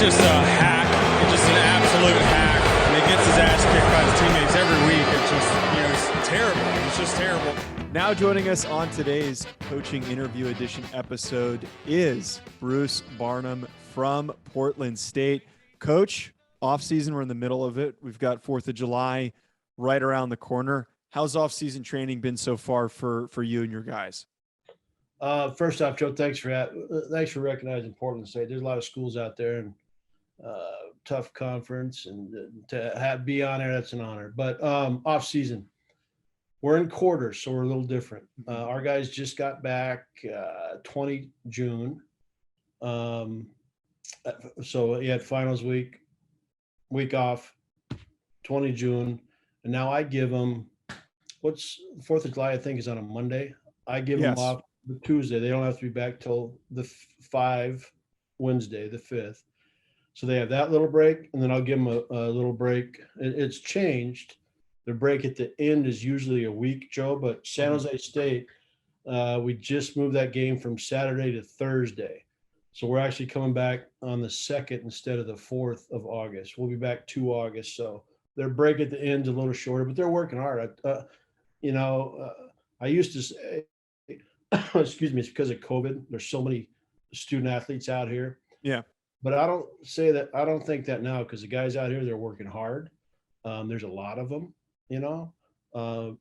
just a hack. It's just an absolute hack. And he gets his ass kicked by his teammates every week. It's just, it's terrible. It's just terrible. Now joining us on today's coaching interview edition episode is Bruce Barnum from Portland State. Coach, off-season, we're in the middle of it. We've got 4th of July right around the corner. How's off-season training been so far for you and your guys? First off, Joe, thanks for recognizing Portland State. There's a lot of schools out there, and tough conference, and to be on there, that's an honor. But off season, we're in quarters, so we're a little different. Our guys just got back 20 June, so he had finals week off, 20 June, and now I give them what's 4th of July. I think is on a Monday. I give them off the Tuesday. They don't have to be back till the 5 Wednesday, the 5th. So they have that little break, and then I'll give them a little break. It's changed. The break at the end is usually a week, Joe, but San Jose State, we just moved that game from Saturday to Thursday. So we're actually coming back on the 2nd instead of the 4th of August. We'll be back 2 August. So their break at the end is a little shorter, but they're working hard. I used to say, excuse me, it's because of COVID. There's so many student athletes out here. Yeah. But I don't think that now, because the guys out here, they're working hard. There's a lot of them,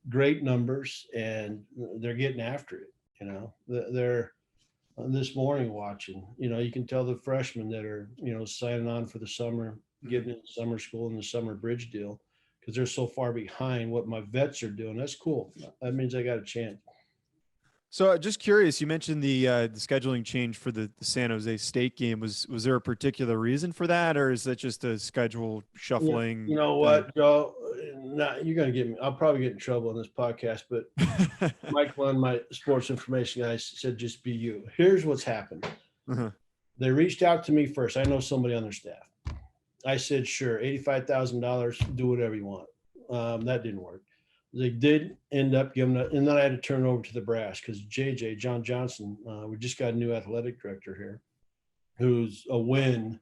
great numbers, and they're getting after it. They're this morning watching, you can tell the freshmen that are, signing on for the summer, getting into summer school and the summer bridge deal, because they're so far behind what my vets are doing. That's cool. That means I got a chance. So just curious, you mentioned the scheduling change for the San Jose State game. Was there a particular reason for that, or is that just a schedule shuffling? You know what, Joe? You're going to get me. I'll probably get in trouble on this podcast, but Mike, one of my sports information guys, said just be you. Here's what's happened. Uh-huh. They reached out to me first. I know somebody on their staff. I said, sure, $85,000, do whatever you want. That didn't work. They did end up giving it, and then I had to turn it over to the brass because John Johnson, we just got a new athletic director here, who's a win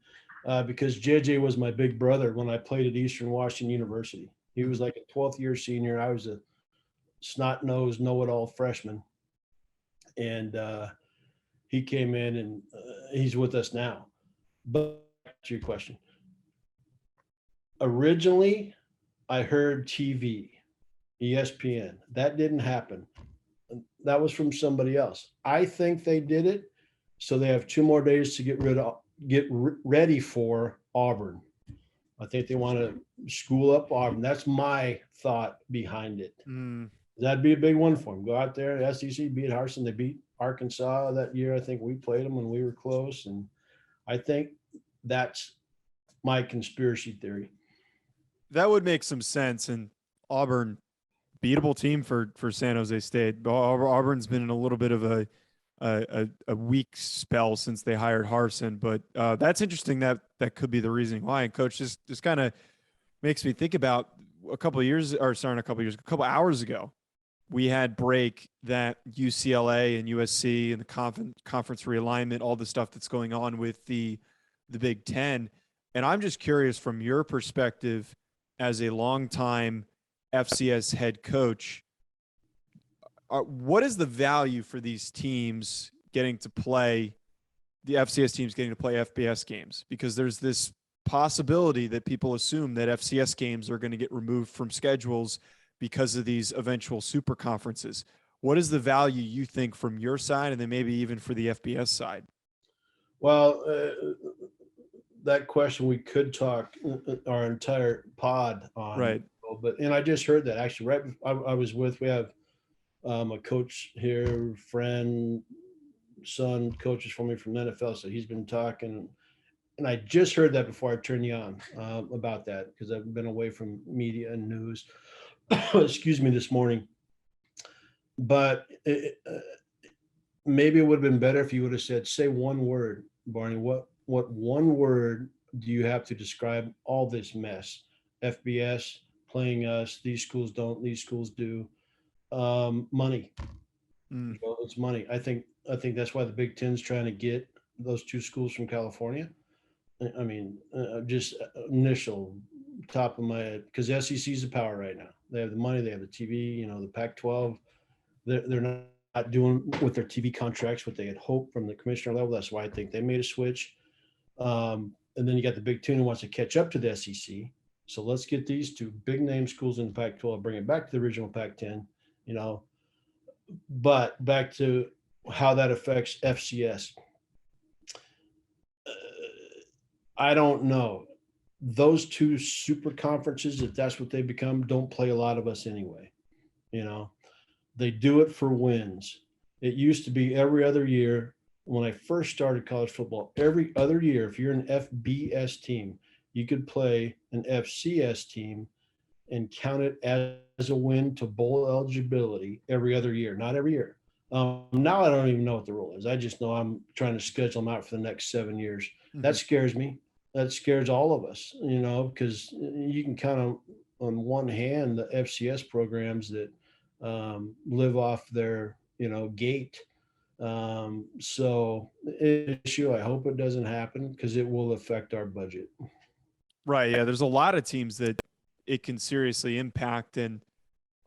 because JJ was my big brother when I played at Eastern Washington University. He was like a 12th year senior. I was a snot-nosed, know-it-all freshman. And he came in, and he's with us now. But to your question, originally I heard TV. ESPN. That didn't happen. That was from somebody else. I think they did it so they have 2 more days to get ready for Auburn. I think they want to school up Auburn. That's my thought behind it. That'd be a big one for them. Go out there, SEC beat Harsin. They beat Arkansas that year. I think we played them when we were close, and I think that's my conspiracy theory. That would make some sense. And Auburn, beatable team for San Jose State. Auburn's been in a little bit of a weak spell since they hired Harsin, but that's interesting. That could be the reasoning why. And Coach, just kind of makes me think about a couple hours ago, we had break that UCLA and USC and the conference realignment, all the stuff that's going on with the Big Ten. And I'm just curious from your perspective as a longtime FCS head coach, what is the value for these teams getting to play, the FCS teams getting to play FBS games? Because there's this possibility that people assume that FCS games are going to get removed from schedules because of these eventual super conferences. What is the value you think from your side, and then maybe even for the FBS side? Well, that question we could talk our entire pod on. Right. And I just heard that actually right before we have a coach here, friend, son, coaches for me from the NFL. So he's been talking, and I just heard that before I turned you on about that, because I've been away from media and news, excuse me, this morning. But maybe it would have been better if you would have said, say one word, Barney. What one word do you have to describe all this mess? FBS, playing us, these schools don't, these schools do. Money. Well, it's money. I think that's why the Big Ten's trying to get those 2 schools from California. I mean, just initial top of my head, because the SEC is the power right now. They have the money, they have the TV. The Pac-12, they're not doing with their TV contracts what they had hoped from the commissioner level. That's why I think they made a switch. And then you got the Big Ten who wants to catch up to the SEC. So let's get these two big name schools in the Pac-12, bring it back to the original Pac-10. But back to how that affects FCS. I don't know. Those two super conferences, if that's what they become, don't play a lot of us anyway. They do it for wins. It used to be every other year. When I first started college football, every other year, if you're an FBS team, you could play an FCS team and count it as a win to bowl eligibility every other year, not every year. Now I don't even know what the rule is. I just know I'm trying to schedule them out for the next 7 years. Mm-hmm. That scares me. That scares all of us, because you can count on one hand the FCS programs that live off their, gate. So issue, I hope it doesn't happen because it will affect our budget. Right. Yeah. There's a lot of teams that it can seriously impact, and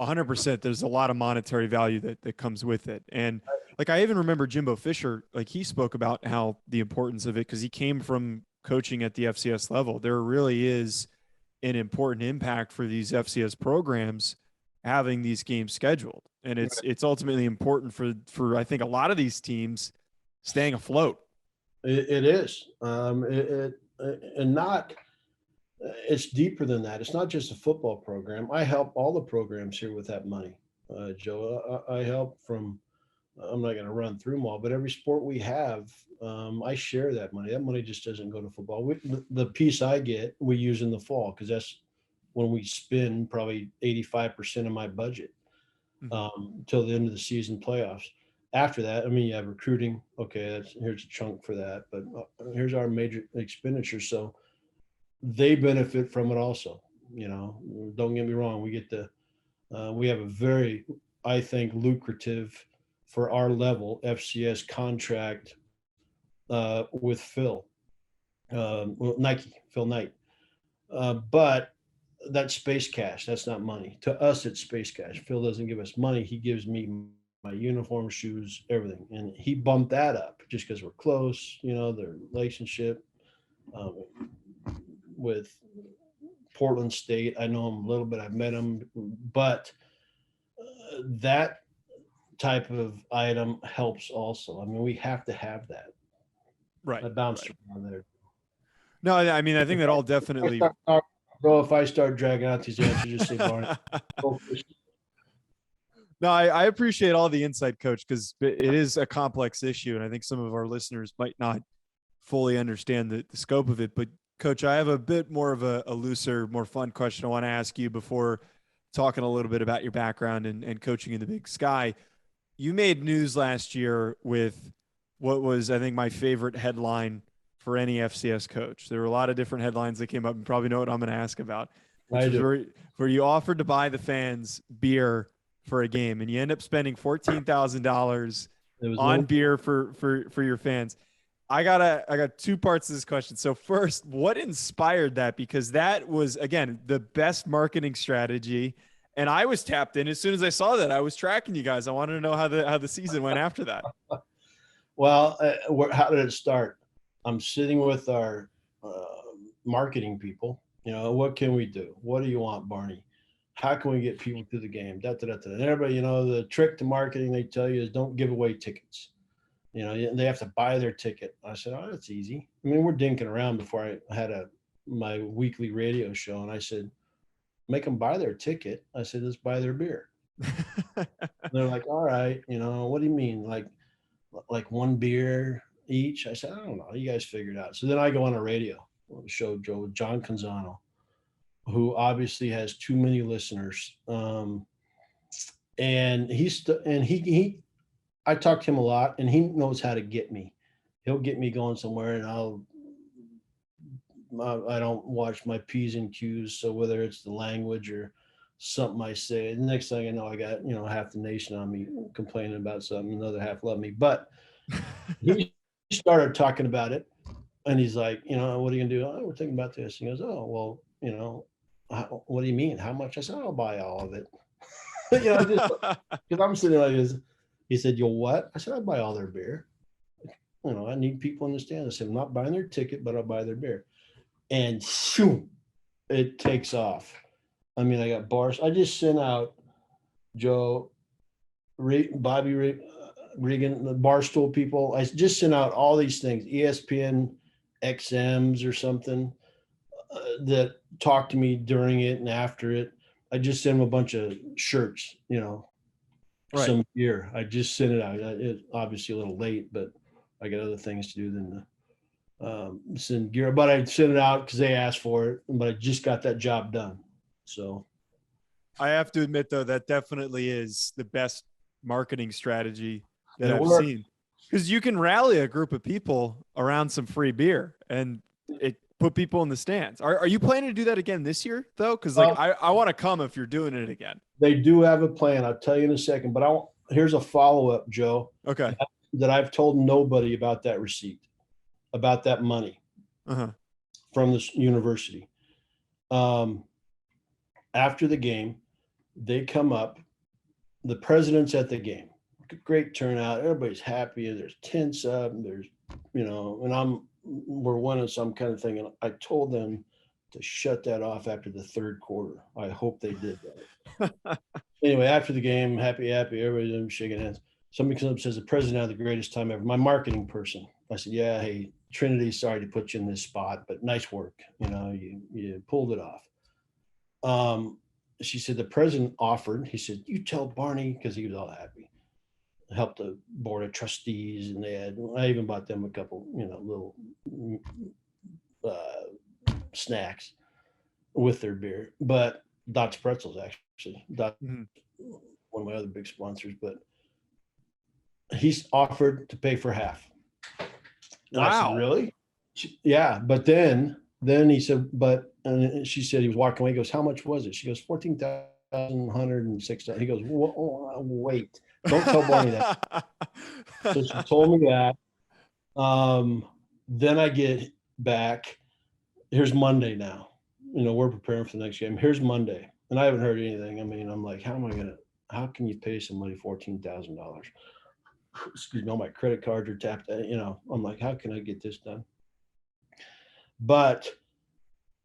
100%, there's a lot of monetary value that comes with it. And like, I even remember Jimbo Fisher, like he spoke about how the importance of it, because he came from coaching at the FCS level. There really is an important impact for these FCS programs having these games scheduled. And it's ultimately important for I think a lot of these teams staying afloat. It is. It's deeper than that. It's not just a football program. I help all the programs here with that money, Joe. I help from, I'm not going to run through them all, but every sport we have, I share that money. That money just doesn't go to football. The piece I get, we use in the fall, because that's when we spend probably 85% of my budget until the end of the season playoffs. After that, you have recruiting. Okay, here's a chunk for that, but here's our major expenditure. So they benefit from it also. Don't get me wrong. We have a very, I think, lucrative for our level FCS contract with Phil Knight. But that's space cash. That's not money. To us, it's space cash. Phil doesn't give us money. He gives me my uniform, shoes, everything. And he bumped that up just because we're close, their relationship with Portland State. I know him a little bit. I've met him. But that type of item helps also. We have to have that. Right. I bounced around there. No, I think that all definitely. Bro, if I start dragging out these answers, just say Barnum. No, I appreciate all the insight, Coach, because it is a complex issue, and I think some of our listeners might not fully understand the scope of it. But, Coach, I have a bit more of a looser, more fun question I want to ask you before talking a little bit about your background and coaching in the Big Sky. You made news last year with what was, I think, my favorite headline for any FCS coach. There were a lot of different headlines that came up. You probably know what I'm going to ask about. Which is where you offered to buy the fans beer for a game, and you end up spending $14,000 on beer for your fans. I got two parts to this question. So first, what inspired that? Because that was, again, the best marketing strategy. And I was tapped in as soon as I saw that. I was tracking you guys. I wanted to know how the season went after that. Well, how did it start? I'm sitting with our marketing people. What can we do? What do you want, Barney? How can we get people to the game? And everybody, the trick to marketing they tell you is don't give away tickets. They have to buy their ticket. I said, oh, that's easy. We're dinking around before I had my weekly radio show, and I said, make them buy their ticket. I said, let's buy their beer. They're like, all right, what do you mean? Like one beer each? I said, I don't know. You guys figure it out. So then I go on a radio show, Joe, with John Canzano, who obviously has too many listeners. And I talk to him a lot, and he knows how to get me. He'll get me going somewhere, and I don't watch my P's and Q's. So whether it's the language or something I say, the next thing I know, I got, half the nation on me complaining about something, another half love me. But he started talking about it. And he's like, what are you gonna do? Oh, we're thinking about this. He goes, oh, well, what do you mean? How much? I said, I'll buy all of it. Just because I'm sitting there like this. He said, you'll what? I said, I'll buy all their beer. I need people in the stand. I said, I'm not buying their ticket, but I'll buy their beer. And shoom, it takes off. I mean, I got bars. I just sent out Joe, Bobby Regan, the Barstool people. I just sent out all these things, ESPN XMs or something that talked to me during it and after it. I just sent them a bunch of shirts, Right. some gear. I just sent it out. It's obviously a little late, but I got other things to do than send gear. But I sent it out because they asked for it, but I just got that job done. So I have to admit, though, that definitely is the best marketing strategy that It I've worked. seen, because you can rally a group of people around some free beer and it put people in the stands. Are you planning to do that again this year, though? Because I want to come if you're doing it again. They do have a plan. I'll tell you in a second. But here's a follow-up, Joe, Okay. that I've told nobody about that receipt, about that money from this university. After the game, they come up. The president's at the game. Great turnout. Everybody's happy. There's tents up. There's, and we're winning some kind of thing. And I told them to shut that off after the third quarter. I hope they did that. Anyway, after the game, happy, everybody's shaking hands. Somebody comes up and says, the president had the greatest time ever. My marketing person. I said, yeah, hey, Trinity, sorry to put you in this spot, but nice work. You pulled it off. She said, the president offered, he said, you tell Barney, because he was all happy, helped the board of trustees, and I even bought them a couple, little snacks with their beer. But Dot's Pretzels, actually, Dot, one of my other big sponsors, but he's offered to pay for half. And I said, really? Yeah. But then he said, and she said, he was walking away. He goes, how much was it? She goes, $14,106. He goes, wait, don't tell Barney that. So she told me that. Then I get back. Here's Monday now. We're preparing for the next game. Here's Monday. And I haven't heard anything. I mean, I'm like, how can you pay somebody $14,000? Excuse me, all my credit cards are tapped. I'm like, how can I get this done? But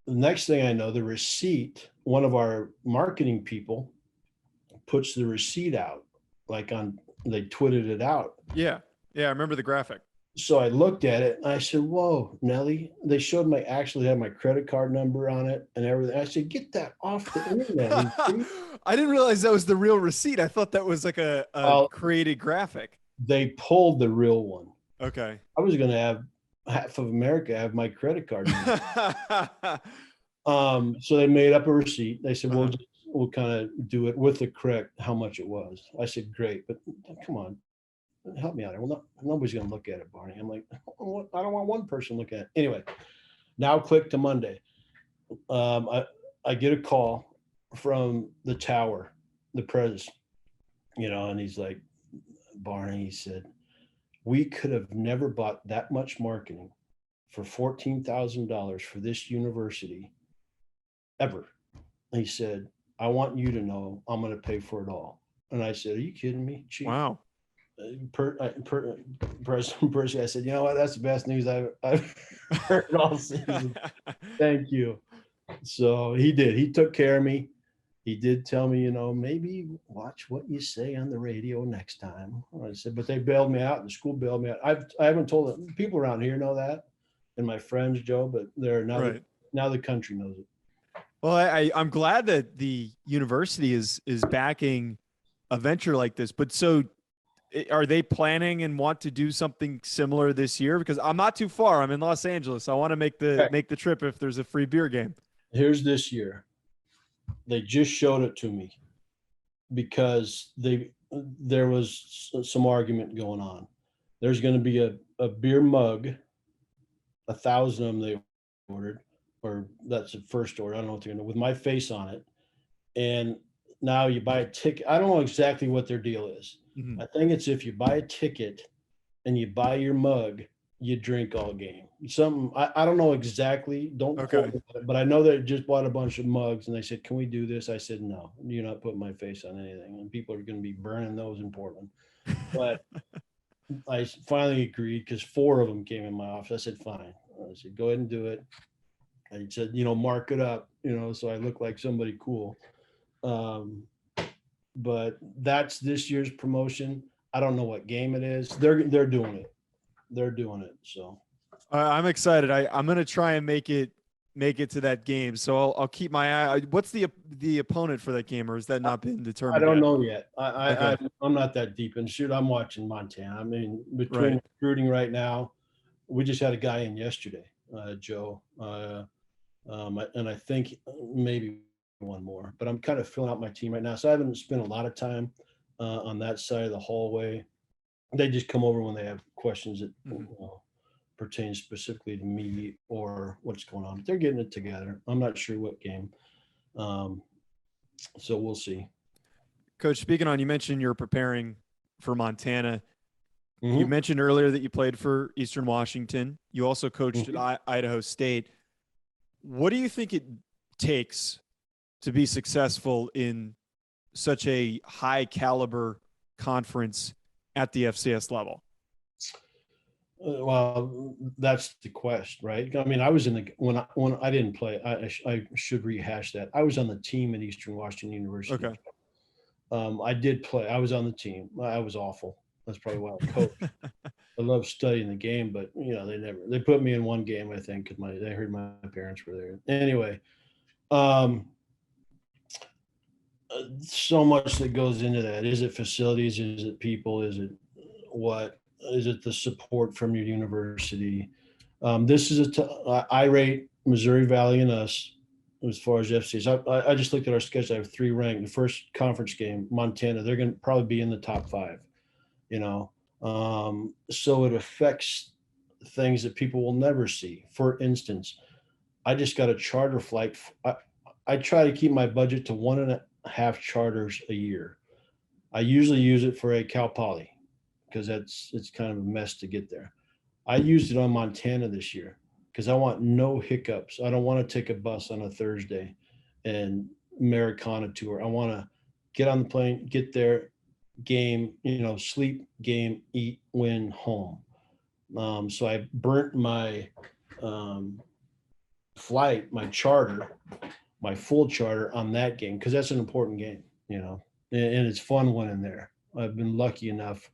the next thing I know, the receipt, one of our marketing people puts the receipt out, they tweeted it out. Yeah. I remember the graphic. So I looked at it and I said, whoa, Nelly, they showed actually had my credit card number on it and everything. I said, get that off the internet. I didn't realize that was the real receipt. I thought that was like a created graphic. They pulled the real one. Okay. I was going to have half of America have my credit card number. So they made up a receipt. They said, we'll kind of do it with the correct how much it was. I said, great, but come on, help me out here. Well, nobody's going to look at it, Barney. I'm like, I don't want one person looking at it. Anyway, now click to Monday. I get a call from the tower, the pres, and he's like, Barney, he said, we could have never bought that much marketing for $14,000 for this university ever. And he said, I want you to know I'm going to pay for it all. And I said, are you kidding me, Chief? Wow. President Percy, I said, you know what? That's the best news I've heard all season. Thank you. So he did. He took care of me. He did tell me, maybe watch what you say on the radio next time. I said, but they bailed me out. The school bailed me out. I haven't told them. People around here know that, and my friends, Joe, but they're now now the country knows it. Well, I'm glad that the university is backing a venture like this. But so are they planning and want to do something similar this year? Because I'm not too far. I'm in Los Angeles. I want to make the trip if there's a free beer game. Here's this year. They just showed it to me because there was some argument going on. There's going to be a beer mug, 1,000 of them they ordered, or that's the first order. I don't know what they're going to, with my face on it. And now you buy a ticket. I don't know exactly what their deal is. Mm-hmm. I think it's if you buy a ticket and you buy your mug, you drink all game. Something I don't know exactly. Don't Okay. quote me on it, but I know they just bought a bunch of mugs and they said, "Can we do this?" I said, "No, you're not putting my face on anything." And people are going to be burning those in Portland. But I finally agreed because 4 of them came in my office. I said, "Fine." I said, "Go ahead and do it." I said, "Mark it up, so I look like somebody cool." Um, but that's this year's promotion. I don't know what game it is. They're doing it. They're doing it. So I'm excited. I'm gonna try and make it to that game. So I'll keep my eye. What's the opponent for that game, or has that not been I determined don't yet? know yet. Okay. I'm not that deep in shoot. I'm watching Montana. I mean, Right. between recruiting right now, we just had a guy in yesterday, Joe, and I think maybe one more. But I'm kind of filling out my team right now, so I haven't spent a lot of time on that side of the hallway. They just come over when they have questions that pertain specifically to me or what's going on. But they're getting it together. I'm not sure what game, um, so we'll see. Coach, speaking on, you mentioned you're preparing for Montana. You Mhm. mentioned earlier that you played for Eastern Washington. You also coached Mhm. at Idaho State. What do you think it takes to be successful in such a high caliber conference at the FCS level? Well, that's the quest, right? I mean, I was in the when I didn't play. I should rehash that. I was on the team at Eastern Washington University. Okay. I did play. I was on the team. I was awful. That's probably why I coached. I love studying the game, but they put me in one game, I think, because they heard my parents were there. Anyway, um, so much that goes into that. Is it facilities? Is it people? Is it what? Is it the support from your university? This is I rate Missouri Valley and us as far as FCS. I just looked at our schedule. I have 3 ranked. The first conference game, Montana, they're going to probably be in the top 5. You know, so it affects things that people will never see. For instance, I just got a charter flight. I try to keep my budget to 1.5 charters a year. I usually use it for a Cal Poly because it's kind of a mess to get there. I used it on Montana this year because I want no hiccups. I don't want to take a bus on a Thursday and Americana tour. I want to get on the plane, get there, game, sleep, game, eat, win, home. So I burnt my um, flight, my full charter on that game because that's an important game, and it's fun winning there. I've been lucky enough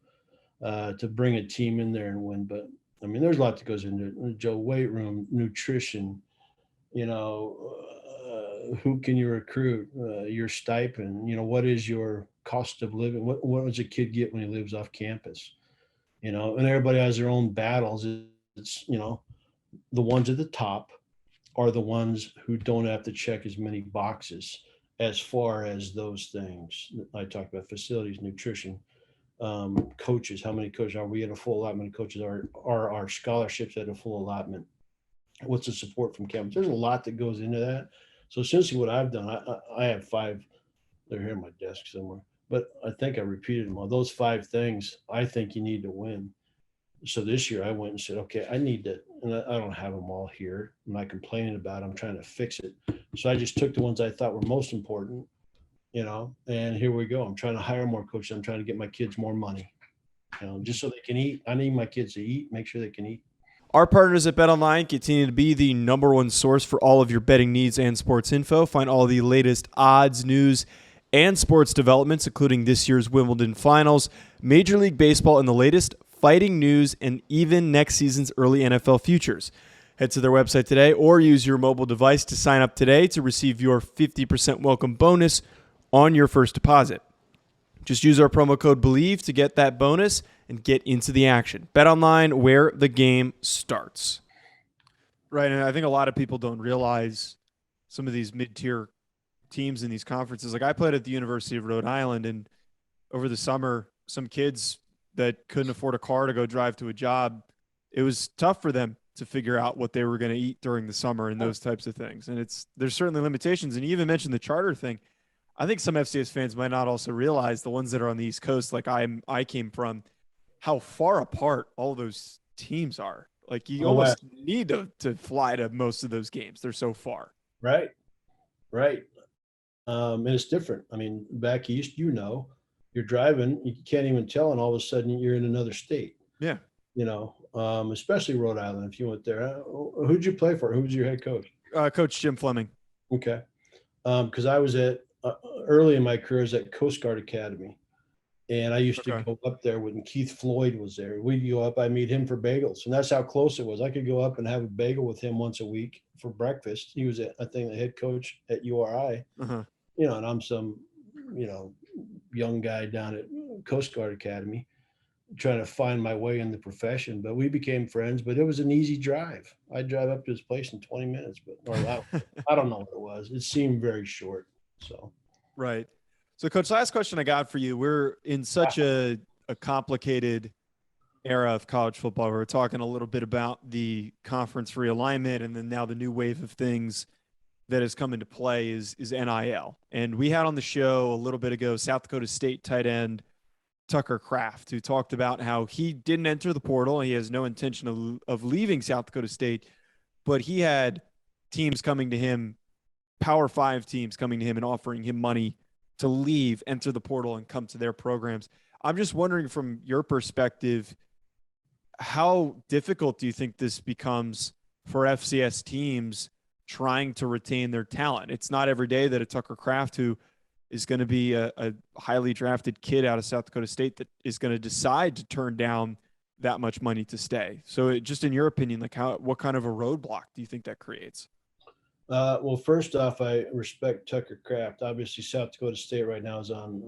to bring a team in there and win, but I mean, there's a lot that goes into it. Joe, weight room, nutrition, who can you recruit, your stipend, what is your cost of living? What does a kid get when he lives off campus? And everybody has their own battles. It's, the ones at the top are the ones who don't have to check as many boxes as far as those things. I talked about facilities, nutrition, coaches. How many coaches are we at a full allotment? Coaches are our scholarships at a full allotment? What's the support from campus? There's a lot that goes into that. So essentially, what I've done, I have 5. They're here on my desk somewhere, but I think I repeated them all. Those 5 things I think you need to win. So this year I went and said, okay, I need to, and I don't have them all here. I'm not complaining about it. I'm trying to fix it. So I just took the ones I thought were most important, and here we go. I'm trying to hire more coaches. I'm trying to get my kids more money, just so they can eat. I need my kids to eat, make sure they can eat. Our partners at BetOnline continue to be the number one source for all of your betting needs and sports info. Find all the latest odds, news, and sports developments, including this year's Wimbledon finals, Major League Baseball, and the latest fighting news, and even next season's early NFL futures. Head to their website today or use your mobile device to sign up today to receive your 50% welcome bonus on your first deposit. Just use our promo code BELIEVE to get that bonus and get into the action. Bet online, where the game starts. Right, and I think a lot of people don't realize some of these mid-tier teams in these conferences. Like I played at the University of Rhode Island, and over the summer, some kids that couldn't afford a car to go drive to a job, it was tough for them to figure out what they were going to eat during the summer and those types of things. And there's certainly limitations. And you even mentioned the charter thing. I think some FCS fans might not also realize, the ones that are on the East Coast, like I came from, how far apart all those teams are. Like you Oh, wow. almost need to fly to most of those games. They're so far. Right. Right. And it's different. I mean, back east, you're driving, you can't even tell, and all of a sudden you're in another state. Yeah. Especially Rhode Island. If you went there, who'd you play for? Who was your head coach? Coach Jim Fleming. Okay, because I was at early in my career, I was at Coast Guard Academy, and I used to Okay. go up there when Keith Floyd was there. We'd go up. I meet him for bagels, and that's how close it was. I could go up and have a bagel with him once a week for breakfast. He was, I think, the head coach at URI. Uh-huh. And I'm some, young guy down at Coast Guard Academy trying to find my way in the profession. But we became friends. But it was an easy drive. I'd drive up to his place in 20 minutes, I don't know what it was. It seemed very short. So Right. So, Coach, last question I got for you. We're in such a complicated era of college football. We're talking a little bit about the conference realignment, and then now the new wave of things that has come into play is NIL. And we had on the show a little bit ago South Dakota State tight end Tucker Kraft, who talked about how he didn't enter the portal. He has no intention of leaving South Dakota State, but he had teams coming to him, Power 5 teams coming to him and offering him money to leave, enter the portal, and come to their programs. I'm just wondering, from your perspective, how difficult do you think this becomes for FCS teams trying to retain their talent? It's not every day that a Tucker Kraft, who is going to be a highly drafted kid out of South Dakota State, that is going to decide to turn down that much money to stay. So just in your opinion, like what kind of a roadblock do you think that creates? Well, first off, I respect Tucker Kraft. Obviously, South Dakota State right now is on.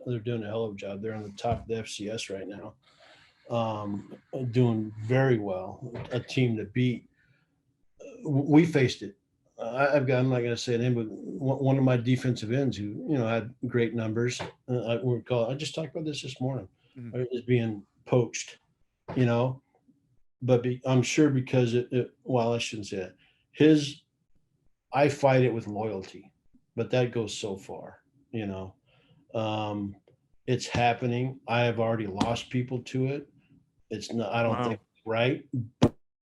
They're doing a hell of a job. They're on the top of the FCS right now, doing very well. A team to beat. We faced it. I'm not going to say a name, but one of my defensive ends who had great numbers. I just talked about this morning. Mm-hmm. Is being poached, but I'm sure because I shouldn't say that. I fight it with loyalty, but that goes so far, it's happening. I have already lost people to it. It's not, I don't think it's right,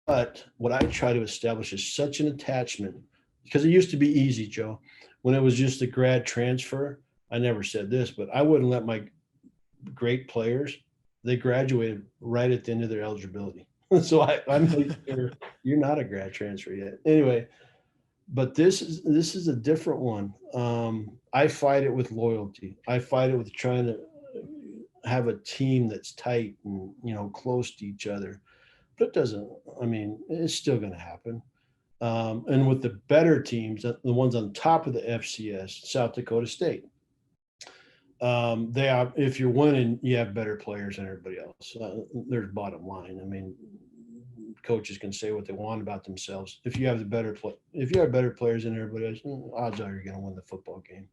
but what I try to establish is such an attachment, because it used to be easy, Joe, when it was just a grad transfer. I never said this, but I wouldn't let my great players, they graduated right at the end of their eligibility. So I made sure you're not a grad transfer yet. Anyway, but this is a different one. I fight it with loyalty. I fight it with trying to have a team that's tight and close to each other. But it doesn't. I mean, it's still going to happen. And with the better teams, the ones on top of the FCS, South Dakota State, if you're winning, you have better players than everybody else. There's bottom line. I mean, coaches can say what they want about themselves. If you have better players than everybody else, odds are you're going to win the football game.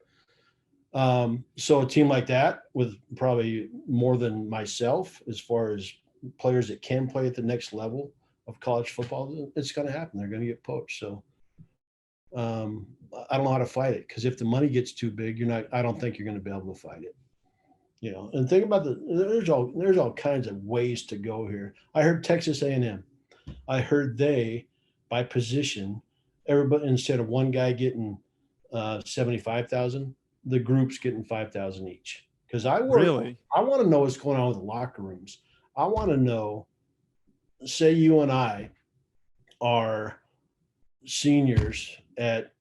So a team like that, with probably more than myself as far as players that can play at the next level of college football, it's going to happen. They're going to get poached. So I don't know how to fight it, because if the money gets too big, I don't think you're going to be able to fight it. And think about there's all kinds of ways to go here. I heard Texas A&M. I heard they, by position, everybody, instead of one guy getting 75,000, the group's getting 5,000 each. Because I want to know what's going on with the locker rooms. I want to know, say you and I are seniors at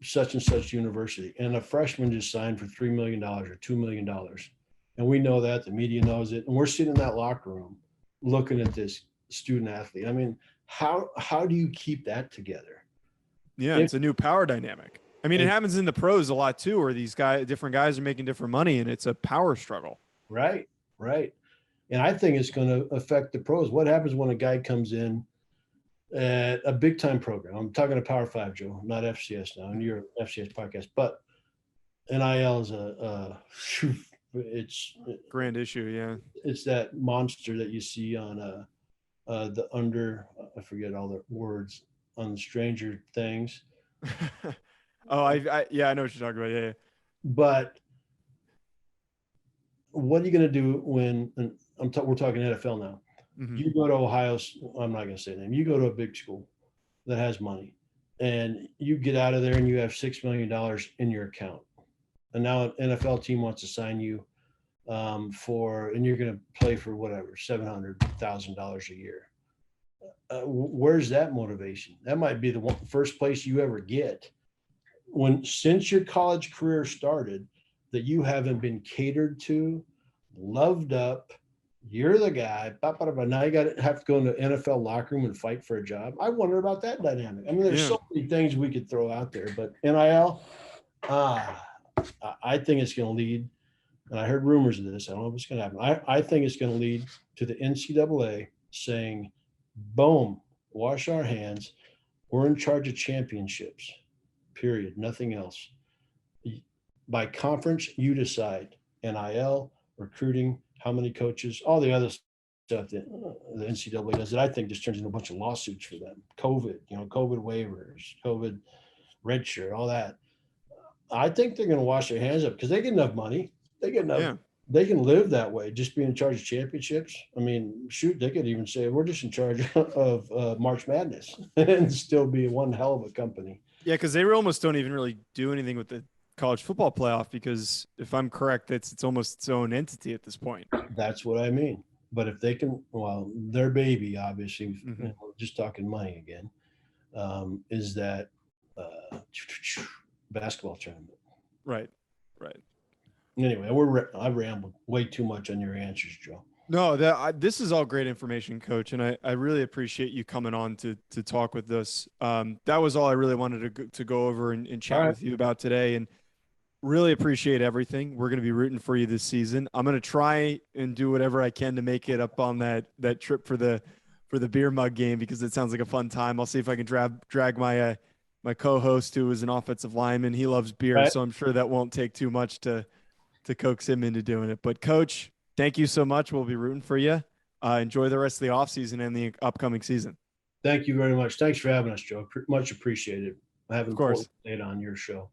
such and such university, and a freshman just signed for $3 million or $2 million. And we know that, the media knows it, and we're sitting in that locker room looking at this student athlete. I mean, how do you keep that together? Yeah, it's a new power dynamic. I mean, it happens in the pros a lot too, where different guys are making different money, and it's a power struggle. Right. And I think it's going to affect the pros. What happens when a guy comes in at a big time program? I'm talking to Power 5, Joe, not FCS now, and you're an FCS podcast, but NIL is it's grand issue. Yeah. It's that monster that you see on I forget all the words, on Stranger Things. Oh, I know what you're talking about. Yeah. But what are you going to do when we're talking NFL now? Mhm. You go to Ohio, I'm not going to say the name. You go to a big school that has money, and you get out of there and you have $6 million in your account. And now an NFL team wants to sign you and you're going to play for whatever, $700,000 a year. Where's that motivation? That might be the first place you ever get since your college career started, that you haven't been catered to, loved up. You're the guy. Now you got to have to go into NFL locker room and fight for a job. I wonder about that dynamic. I mean, there's so many things we could throw out there, but NIL, I think it's going to lead. And I heard rumors of this. I don't know if it's going to happen. I think it's going to lead to the NCAA saying, boom, wash our hands. We're in charge of championships, period. Nothing else. By conference, you decide. NIL, recruiting, how many coaches, all the other stuff that the NCAA does that I think just turns into a bunch of lawsuits for them. COVID waivers, COVID redshirt, all that. I think they're going to wash their hands up because they get enough money. They get enough. Yeah. They can live that way, just being in charge of championships. I mean, shoot, they could even say we're just in charge of March Madness and still be one hell of a company. Yeah, because they almost don't even really do anything with the college football playoff because, if I'm correct, it's almost its own entity at this point. That's what I mean. But if they can, well, their baby, obviously, Mm-hmm. we're just talking money again, is that basketball tournament. Right. Anyway, I rambled way too much on your answers, Joe. No, this is all great information, Coach, and I really appreciate you coming on to talk with us. That was all I really wanted to go over and chat with you about today, and really appreciate everything. We're going to be rooting for you this season. I'm going to try and do whatever I can to make it up on that trip for the beer mug game because it sounds like a fun time. I'll see if I can drag my my co-host who is an offensive lineman. He loves beer, so I'm sure that won't take too much to coax him into doing it. But Coach, thank you so much. We'll be rooting for you. Enjoy the rest of the offseason and the upcoming season. Thank you very much. Thanks for having us, Joe. Much appreciated. I have an important data on your show.